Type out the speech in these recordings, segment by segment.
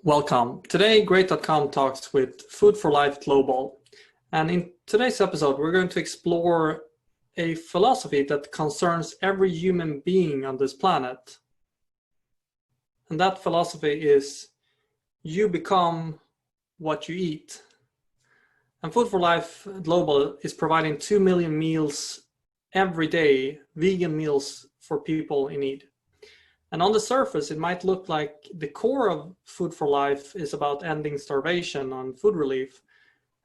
Welcome. Today, Great.com talks with Food for Life Global. And in today's episode, we're going to explore a philosophy that concerns every human being on this planet. And that philosophy is you become what you eat. And Food for Life Global is providing 2 million meals every day, vegan meals for people in need. And on the surface, it might look like the core of Food for Life is about ending starvation and food relief.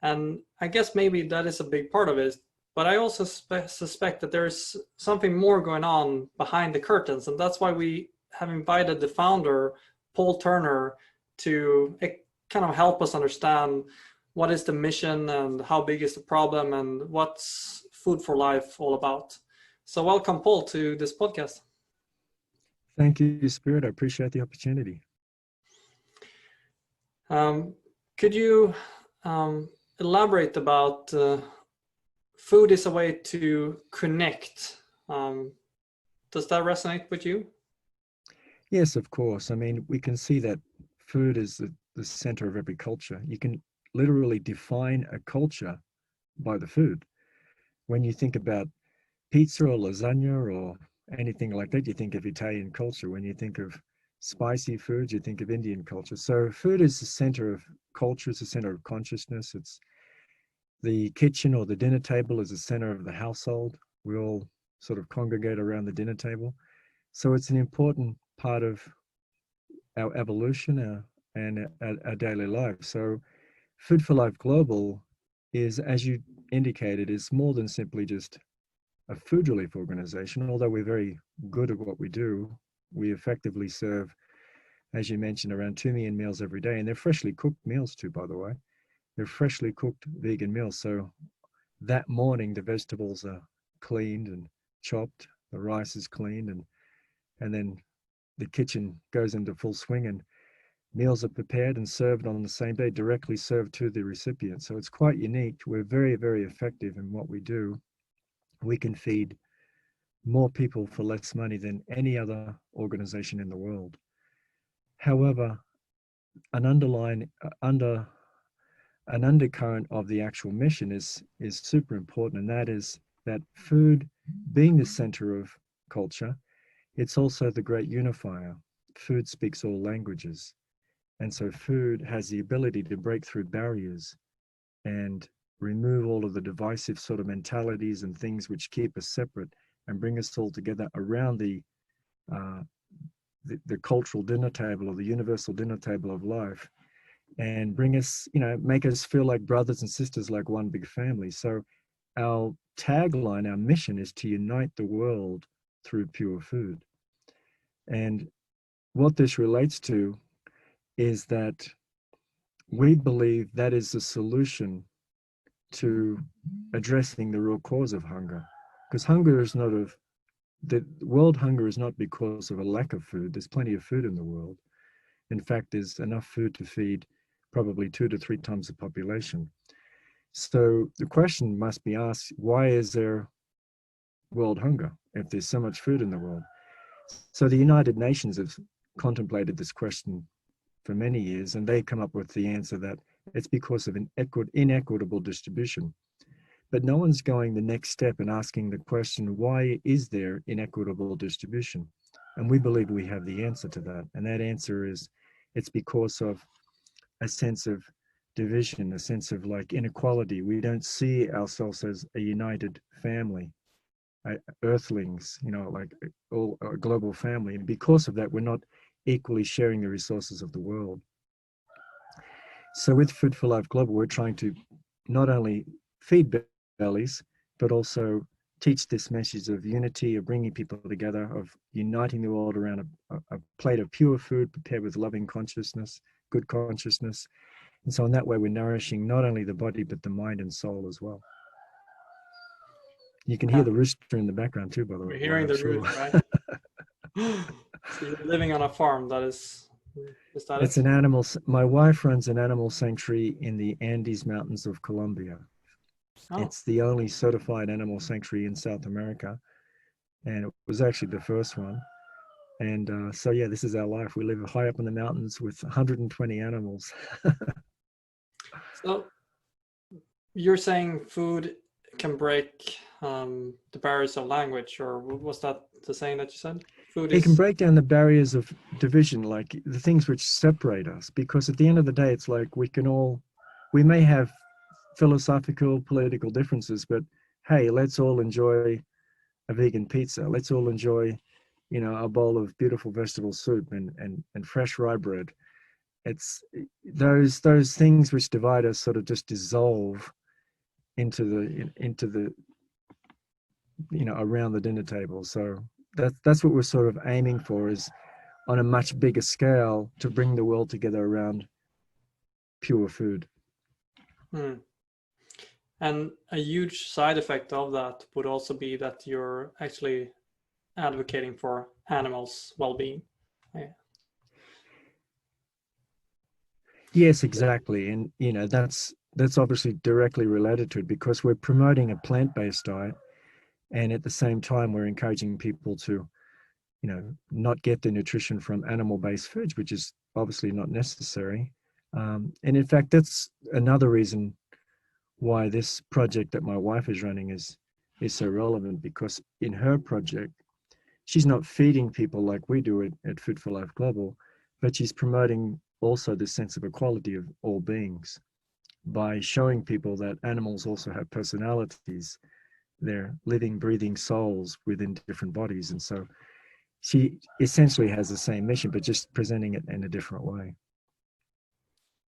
And I guess maybe that is a big part of it. But I also suspect that there's something more going on behind the curtains. And that's why we have invited the founder, Paul Turner, to kind of help us understand what is the mission and how big is the problem and what's Food for Life all about. So welcome, Paul, to this podcast. Thank you, Spirit. I appreciate the opportunity. Could you elaborate about food is a way to connect? Does that resonate with you? Yes, of course. I mean, we can see that food is the center of every culture. You can literally define a culture by the food. When you think about pizza or lasagna or anything like that, you think of Italian culture. When you think of spicy foods, you think of Indian culture. So food is the center of culture, it's the center of consciousness. It's the kitchen or the dinner table is the center of the household. We all sort of congregate around the dinner table. So it's an important part of our evolution and our daily life. So Food for Life Global is, as you indicated, is more than simply just a food relief organization. Although we're very good at what we do, we effectively serve, as you mentioned, around 2 million meals every day. And they're freshly cooked meals too, by the way. They're freshly cooked vegan meals. So that morning, the vegetables are cleaned and chopped, the rice is cleaned, and then the kitchen goes into full swing and meals are prepared and served on the same day, directly served to the recipient. So it's quite unique. We're very, very effective in what we do. We can feed more people for less money than any other organization in the world. However, an undercurrent of the actual mission is super important, and that is that food being the center of culture, it's also the great unifier. Food speaks all languages. And so food has the ability to break through barriers and remove all of the divisive sort of mentalities and things which keep us separate and bring us all together around the cultural dinner table or the universal dinner table of life, and bring us, make us feel like brothers and sisters, like one big family. So our tagline, our mission is to unite the world through pure food. And what this relates to is that we believe that is the solution to addressing the real cause of hunger. Because hunger is not the world hunger is not because of a lack of food. There's plenty of food in the world. In fact, there's enough food to feed probably 2 to 3 times the population. So the question must be asked, why is there world hunger if there's so much food in the world? So the United Nations have contemplated this question for many years, and they come up with the answer that it's because of an inequitable distribution. But no one's going the next step and asking the question, why is there inequitable distribution? And we believe we have the answer to that. And that answer is, it's because of a sense of division, a sense of like inequality. We don't see ourselves as a united family, earthlings, like all a global family. And because of that, we're not equally sharing the resources of the world. So with Food for Life Global, we're trying to not only feed bellies, but also teach this message of unity, of bringing people together, of uniting the world around a plate of pure food prepared with loving consciousness, good consciousness. And so in that way, we're nourishing not only the body, but the mind and soul as well. You can hear the rooster in the background too, by the way. We're hearing the rooster, right? So you're living on a farm, is that it's it? an animal. My wife runs an animal sanctuary in the Andes Mountains of Colombia. Oh. It's the only certified animal sanctuary in South America, and it was actually the first one. And so, yeah, this is our life. We live high up in the mountains with 120 animals. So you're saying food can break the barriers of language, or was that the saying that you said? Food It can is. break down the barriers of division, like the things which separate us, because at the end of the day, it's like we may have philosophical, political differences, but hey, let's all enjoy a vegan pizza. Let's all enjoy, a bowl of beautiful vegetable soup and fresh rye bread. It's those things which divide us sort of just dissolve into the around the dinner table. So that's what we're sort of aiming for, is on a much bigger scale, to bring the world together around pure food. Hmm. And a huge side effect of that would also be that you're actually advocating for animals' well-being. Yeah. Yes, exactly. And that's obviously directly related to it, because we're promoting a plant-based diet, and at the same time we're encouraging people to not get their nutrition from animal-based foods, which is obviously not necessary. And in fact, that's another reason why this project that my wife is running is so relevant, because in her project, she's not feeding people like we do at Food for Life Global, but she's promoting also this sense of equality of all beings by showing people that animals also have personalities. They're living, breathing souls within different bodies. And so she essentially has the same mission, but just presenting it in a different way.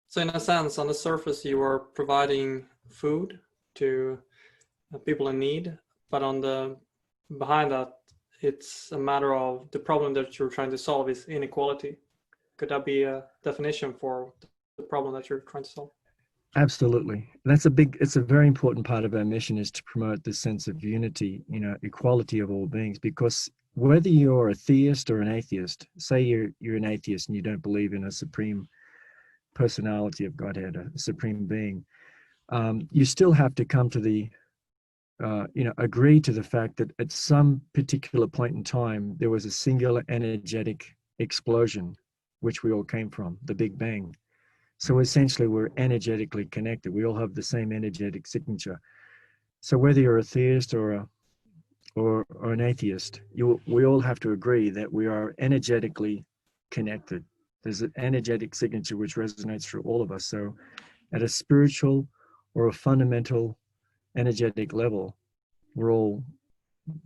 So in a sense, on the surface, you are providing food to people in need, but on the behind that, it's a matter of the problem that you're trying to solve is inequality. Could that be a definition for the problem that you're trying to solve? Absolutely. It's a very important part of our mission, is to promote this sense of unity, equality of all beings, because whether you're a theist or an atheist, say you're an atheist and you don't believe in a supreme personality of Godhead, a supreme being, you still have to come to agree to the fact that at some particular point in time, there was a singular energetic explosion, which we all came from, the Big Bang. So essentially, we're energetically connected. We all have the same energetic signature. So whether you're a theist or an atheist, we all have to agree that we are energetically connected. There's an energetic signature which resonates through all of us. So at a spiritual or a fundamental energetic level, we're all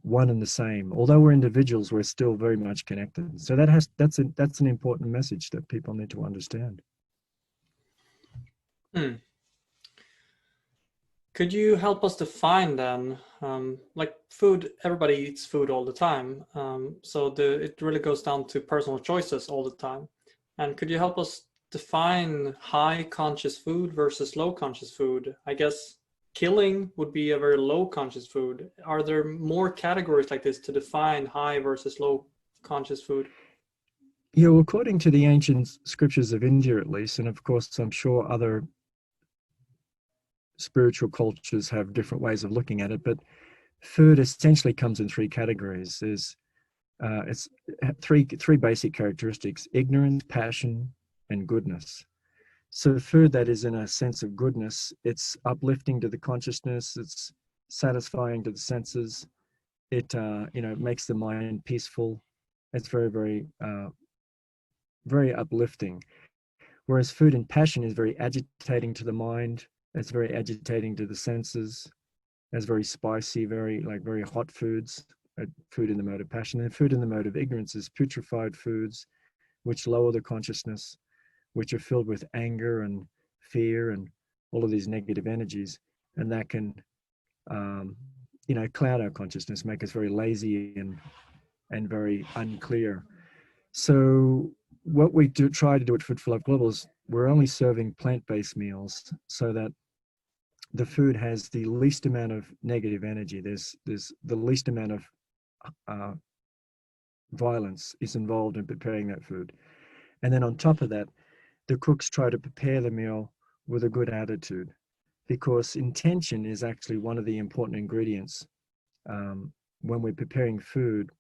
one and the same. Although we're individuals, we're still very much connected. So that's an important message that people need to understand. Hmm. Could you help us define then, like food, everybody eats food all the time. So it really goes down to personal choices all the time. And could you help us define high conscious food versus low conscious food? I guess killing would be a very low conscious food. Are there more categories like this to define high versus low conscious food? Yeah, well, according to the ancient scriptures of India, at least, and of course, I'm sure other spiritual cultures have different ways of looking at it, but food essentially comes in three categories. It's three basic characteristics: ignorance, passion, and goodness. So food that is in a sense of goodness, it's uplifting to the consciousness, it's satisfying to the senses, it makes the mind peaceful. It's very uplifting. Whereas food and passion is very agitating to the mind. It's very agitating to the senses. It's very spicy, very hot foods. Food in the mode of passion, and food in the mode of ignorance is putrefied foods, which lower the consciousness, which are filled with anger and fear and all of these negative energies, and that can, cloud our consciousness, make us very lazy and very unclear. So what we try to do at Food for Life Global is we're only serving plant-based meals so that the food has the least amount of negative energy. There's the least amount of uh, violence is involved in preparing that food. And then on top of that, the cooks try to prepare the meal with a good attitude, because intention is actually one of the important ingredients when we're preparing food.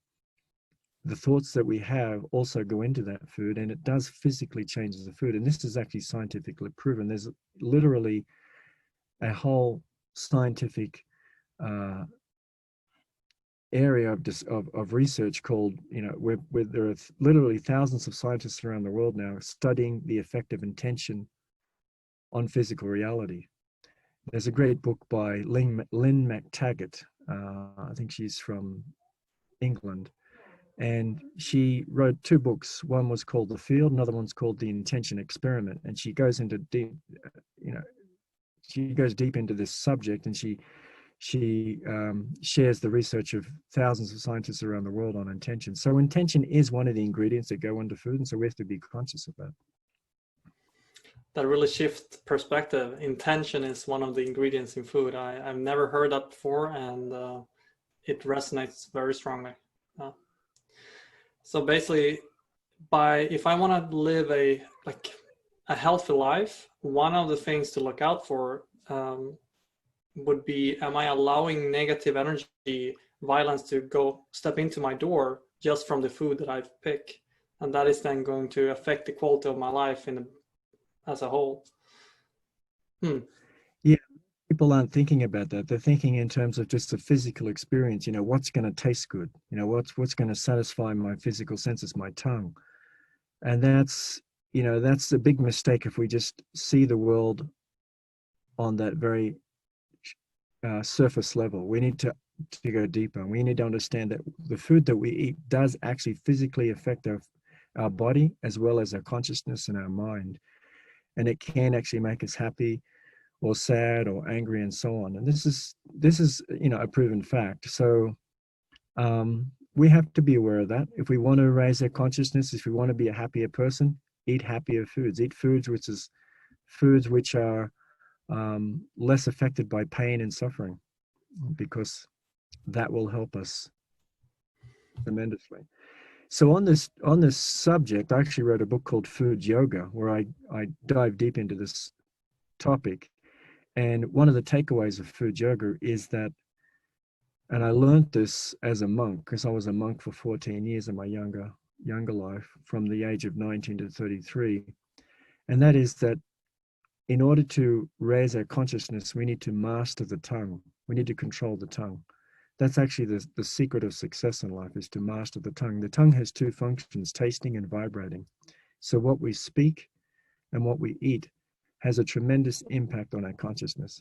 the thoughts that we have also go into that food, and it does physically change the food. And this is actually scientifically proven. There's literally a whole scientific uh, area of research called, where there are literally thousands of scientists around the world now studying the effect of intention on physical reality. There's a great book by Lynn McTaggart. I think she's from England. And she wrote two books. One was called The Field, another one's called The Intention Experiment. And she goes into deep, she goes deep into this subject, and she shares the research of thousands of scientists around the world on intention. So intention is one of the ingredients that go into food, and so we have to be conscious of that. That really shifts perspective. Intention is one of the ingredients in food. I've never heard that before, and it resonates very strongly. So basically, if I want to live a healthy life, one of the things to look out for would be, am I allowing negative energy, violence to step into my door just from the food that I've picked? And that is then going to affect the quality of my life as a whole. Yeah, people aren't thinking about that. They're thinking in terms of just the physical experience. What's going to taste good? What's going to satisfy my physical senses, my tongue. And that's a big mistake if we just see the world on that very surface level. We need to go deeper. We need to understand that the food that we eat does actually physically affect our body as well as our consciousness and our mind. And it can actually make us happy or sad or angry and so on. And this is a proven fact. So we have to be aware of that. If we want to raise our consciousness, if we want to be a happier person, eat happier foods. Eat foods which are less affected by pain and suffering, because that will help us tremendously. So on this subject, I actually wrote a book called Food Yoga, where I dive deep into this topic. And one of the takeaways of food yoga is that, and I learned this as a monk, because I was a monk for 14 years in my younger life, from the age of 19 to 33. And that is that in order to raise our consciousness, we need to master the tongue. We need to control the tongue. That's actually the secret of success in life, is to master the tongue. The tongue has two functions, tasting and vibrating. So what we speak and what we eat has a tremendous impact on our consciousness.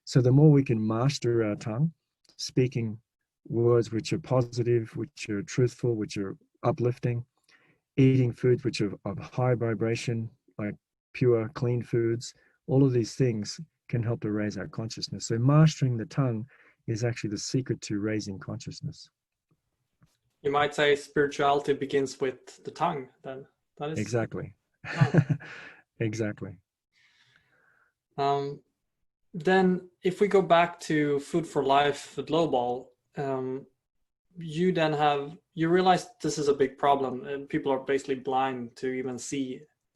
So the more we can master our tongue, speaking words which are positive, which are truthful, which are uplifting, eating foods which are of high vibration, like pure, clean foods, all of these things can help to raise our consciousness. So mastering the tongue is actually the secret to raising consciousness. You might say spirituality begins with the tongue, then. That is exactly. Exactly. Then if we go back to Food for Life Global, you realize this is a big problem, and people are basically blind to even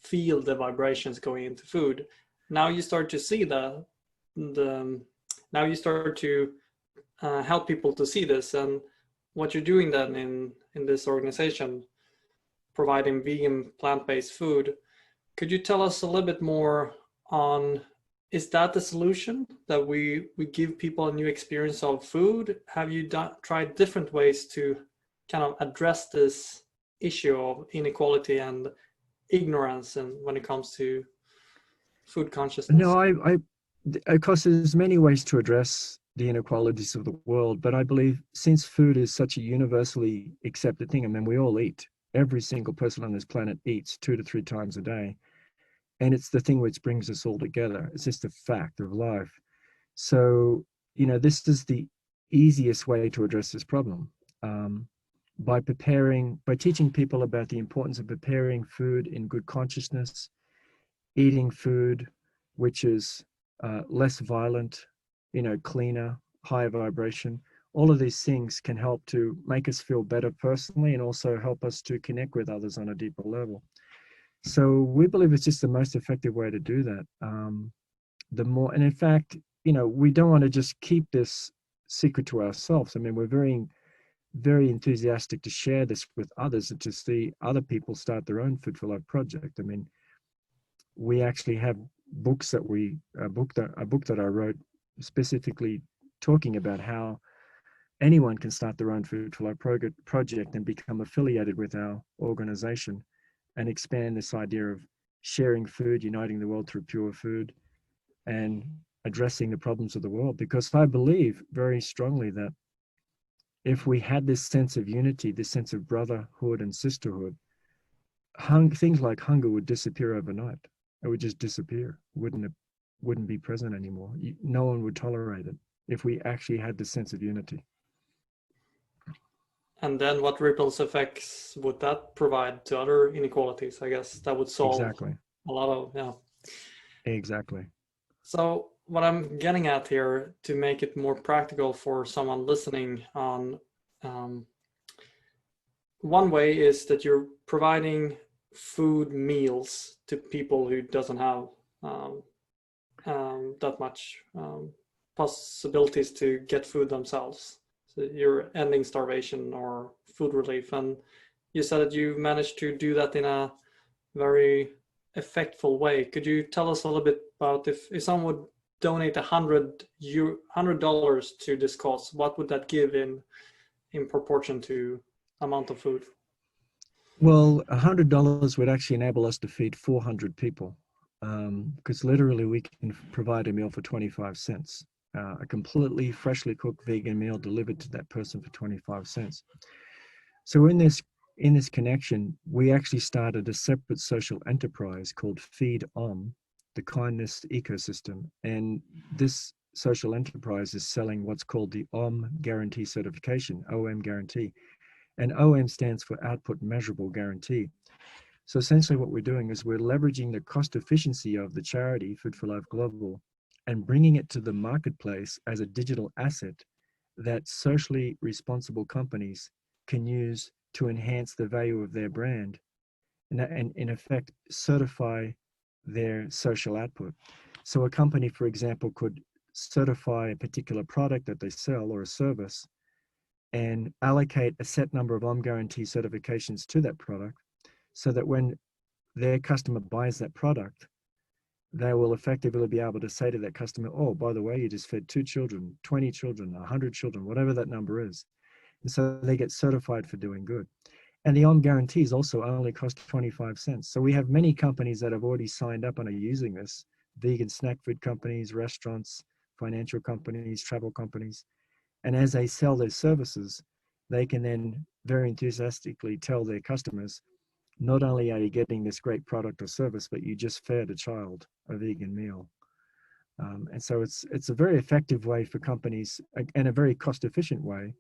feel the vibrations going into food. Now you start to see now you start to help people to see this, and what you're doing then in this organization, providing vegan plant-based food. Could you tell us a little bit more on, is that the solution, that we give people a new experience of food? Have you tried different ways to kind of address this issue of inequality and ignorance, and when it comes to food consciousness? No, of course, there's many ways to address the inequalities of the world, but I believe since food is such a universally accepted thing, I mean, we all eat. Every single person on this planet eats 2 to 3 times a day. And it's the thing which brings us all together. It's just a fact of life. So, this is the easiest way to address this problem. By teaching people about the importance of preparing food in good consciousness, eating food which is less violent, cleaner, higher vibration. All of these things can help to make us feel better personally, and also help us to connect with others on a deeper level. So we believe it's just the most effective way to do that. And in fact, we don't want to just keep this secret to ourselves. I mean, we're very very enthusiastic to share this with others and to see other people start their own Food for Life project. I mean, we actually have books that a book that I wrote specifically talking about how anyone can start their own Food for Life project and become affiliated with our organization and expand this idea of sharing food, uniting the world through pure food, and addressing the problems of the world. Because I believe very strongly that if we had this sense of unity, this sense of brotherhood and sisterhood, things like hunger would disappear overnight. It would just disappear. Wouldn't be present anymore. No one would tolerate it if we actually had this sense of unity. And then what ripples effects would that provide to other inequalities? I guess that would solve Exactly. a lot of, yeah. Exactly. So what I'm getting at here, to make it more practical for someone listening on, one way is that you're providing food meals to people who doesn't have that much possibilities to get food themselves. So you're ending starvation or food relief. And you said that you managed to do that in a very effectful way. Could you tell us a little bit about if someone would donate $100 to this cause, what would that give in proportion to amount of food? Well, $100 would actually enable us to feed 400 people, because literally we can provide a meal for 25 cents, a completely freshly cooked vegan meal delivered to that person for 25 cents. So in this connection, we actually started a separate social enterprise called Feed Om, the kindness ecosystem. And this social enterprise is selling what's called the Om Guarantee certification, OM Guarantee. And OM stands for Output Measurable Guarantee. So essentially what we're doing is we're leveraging the cost efficiency of the charity, Food for Life Global, and bringing it to the marketplace as a digital asset that socially responsible companies can use to enhance the value of their brand and in effect certify their social output. So a company, for example, could certify a particular product that they sell or a service and allocate a set number of OM guarantee certifications to that product so that when their customer buys that product, they will effectively be able to say to that customer, oh, by the way, you just fed 2 children, 20 children, 100 children, whatever that number is. And so they get certified for doing good. And the OM guarantees also only cost 25 cents. So we have many companies that have already signed up and are using this: vegan snack food companies, restaurants, financial companies, travel companies. And as they sell their services, they can then very enthusiastically tell their customers, not only are you getting this great product or service, but you just fed a child a vegan meal. And so it's a very effective way for companies, and a very cost efficient way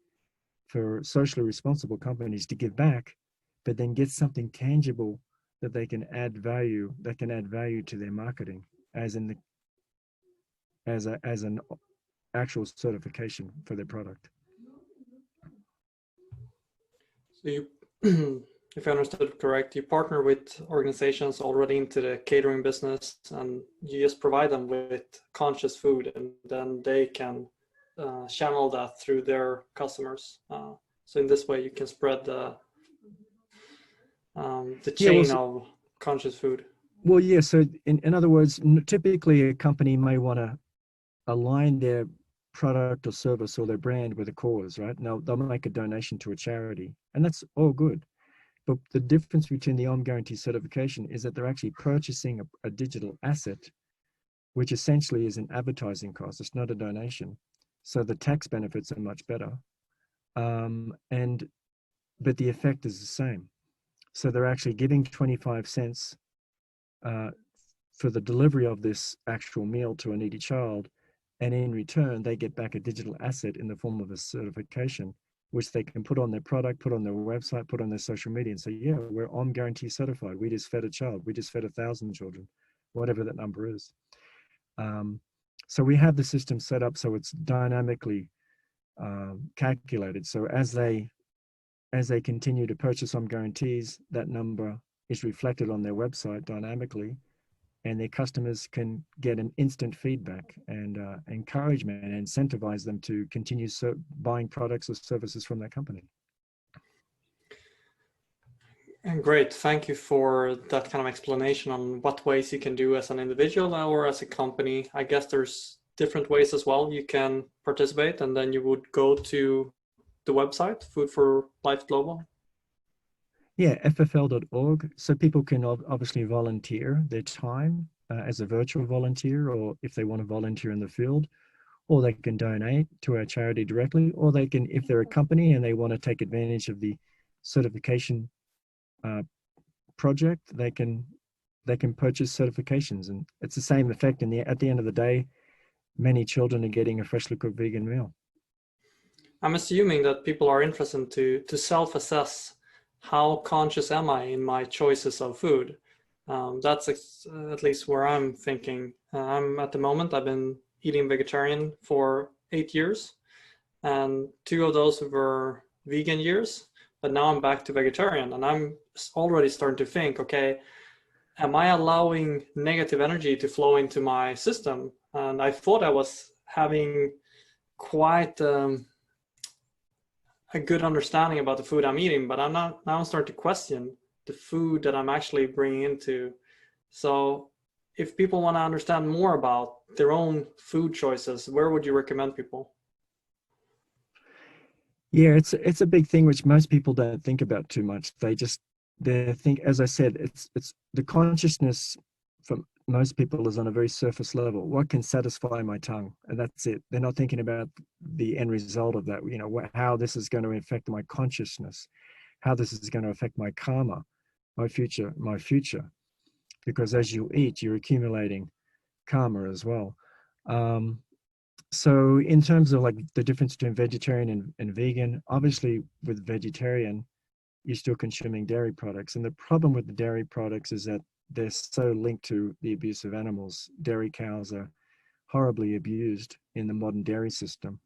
for socially responsible companies to give back, but then get something tangible that they can add value, to their marketing, as an actual certification for their product. So you, if I understood correct, you partner with organizations already into the catering business, and you just provide them with conscious food, and then they can channel that through their customers. So in this way, you can spread the chain of conscious food. Well, yeah. So in other words, typically a company may want to align their product or service or their brand with a cause, right? Now they'll make a donation to a charity, and that's all good. But the difference between the OM Guarantee certification is that they're actually purchasing a digital asset, which essentially is an advertising cost. It's not a donation. So the tax benefits are much better. But the effect is the same. So they're actually giving 25 cents for the delivery of this actual meal to a needy child. And in return, they get back a digital asset in the form of a certification, which they can put on their product, put on their website, put on their social media and say, yeah, we're OM Guarantee certified. We just fed a child. We just fed 1,000 children, whatever that number is. So we have the system set up so it's dynamically calculated. So as they continue to purchase OM guarantees, that number is reflected on their website dynamically, and their customers can get an instant feedback and encouragement and incentivize them to continue buying products or services from that company. And great. Thank you for that kind of explanation on what ways you can do as an individual or as a company. I guess there's different ways as well you can participate, and then you would go to the website, Food for Life Global. Yeah, ffl.org. So people can obviously volunteer their time as a virtual volunteer, or if they want to volunteer in the field, or they can donate to our charity directly, or they can, if they're a company and they want to take advantage of the certification project, they can purchase certifications, and it's the same effect. At the end of the day, many children are getting a freshly cooked vegan meal. I'm assuming that people are interested to self-assess how conscious am I in my choices of food. That's at least where I'm thinking. I'm at the moment, I've been eating vegetarian for 8 years, and 2 of those were vegan years, but now I'm back to vegetarian, and I'm already starting to think, okay, am I allowing negative energy to flow into my system? And I thought I was having quite a good understanding about the food I'm eating, but I'm not. Now I'm starting to question the food that I'm actually bringing into. So if people want to understand more about their own food choices, where would you recommend people? Yeah, it's a big thing which most people don't think about too much. They think, as I said, it's the consciousness for most people is on a very surface level. What can satisfy my tongue, and that's it. They're not thinking about the end result of that. You know, how this is going to affect my consciousness, how this is going to affect my karma, my future, because as you eat, you're accumulating karma as well. So in terms of like the difference between vegetarian and vegan, obviously with vegetarian, you're still consuming dairy products. And the problem with the dairy products is that they're so linked to the abuse of animals. Dairy cows are horribly abused in the modern dairy system.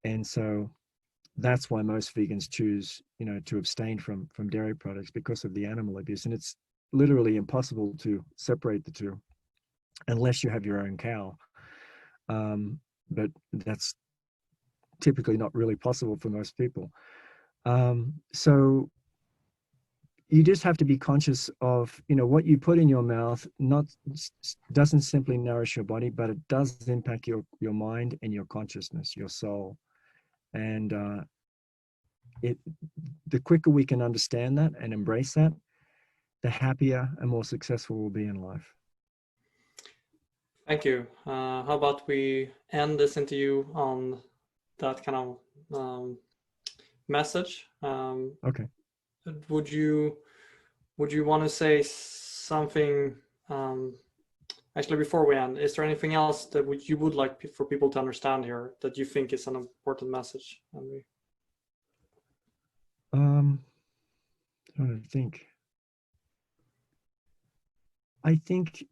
And so that's why most vegans choose, to abstain from dairy products because of the animal abuse. And it's literally impossible to separate the two unless you have your own cow. But that's typically not really possible for most people. So you just have to be conscious of, what you put in your mouth. Not doesn't simply nourish your body, but it does impact your mind and your consciousness, your soul. And the quicker we can understand that and embrace that, the happier and more successful we'll be in life. Thank you. How about we end this interview on that kind of message? Okay. Would you want to say something? Actually, before we end, is there anything else that you would like for people to understand here that you think is an important message? Trying to think. I think,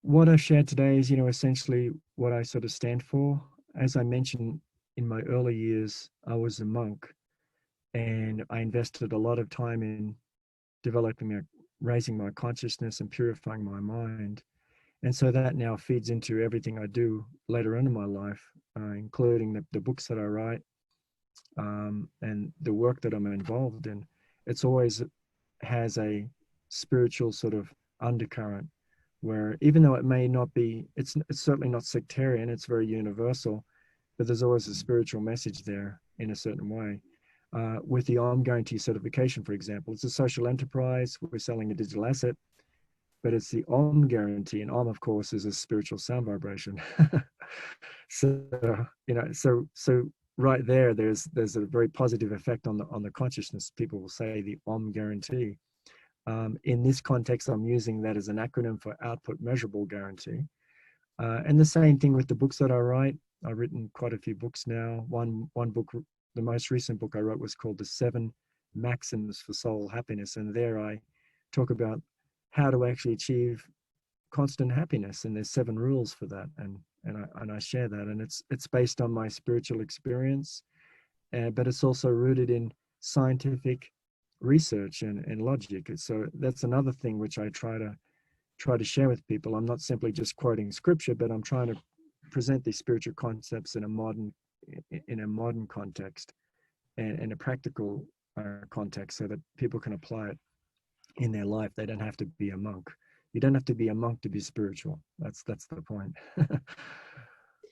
what I shared today is, essentially what I sort of stand for. As I mentioned, in my early years, I was a monk, and I invested a lot of time in raising my consciousness and purifying my mind. And so that now feeds into everything I do later on in my life, including the books that I write, and the work that I'm involved in. It's always has a spiritual sort of undercurrent, where even though it may not be, it's certainly not sectarian, it's very universal, but there's always a spiritual message there in a certain way. With the Om Guarantee certification, for example, it's a social enterprise. We're selling a digital asset, but it's the Om Guarantee, and Om, of course, is a spiritual sound vibration. So so right there's a very positive effect on the consciousness. People will say the Om Guarantee. In this context, I'm using that as an acronym for Output Measurable Guarantee. And the same thing with the books that I write. I've written quite a few books now. One book, the most recent book I wrote, was called The 7 Maxims for Soul Happiness. And there I talk about how to actually achieve constant happiness. And there's 7 rules for that. And I share that. And it's based on my spiritual experience, but it's also rooted in scientific research and logic. So that's another thing which I try to share with people. I'm not simply just quoting scripture, but I'm trying to present these spiritual concepts in a modern context and a practical context so that people can apply it in their life. They don't have to be a monk. You don't have to be a monk to be spiritual. That's the point.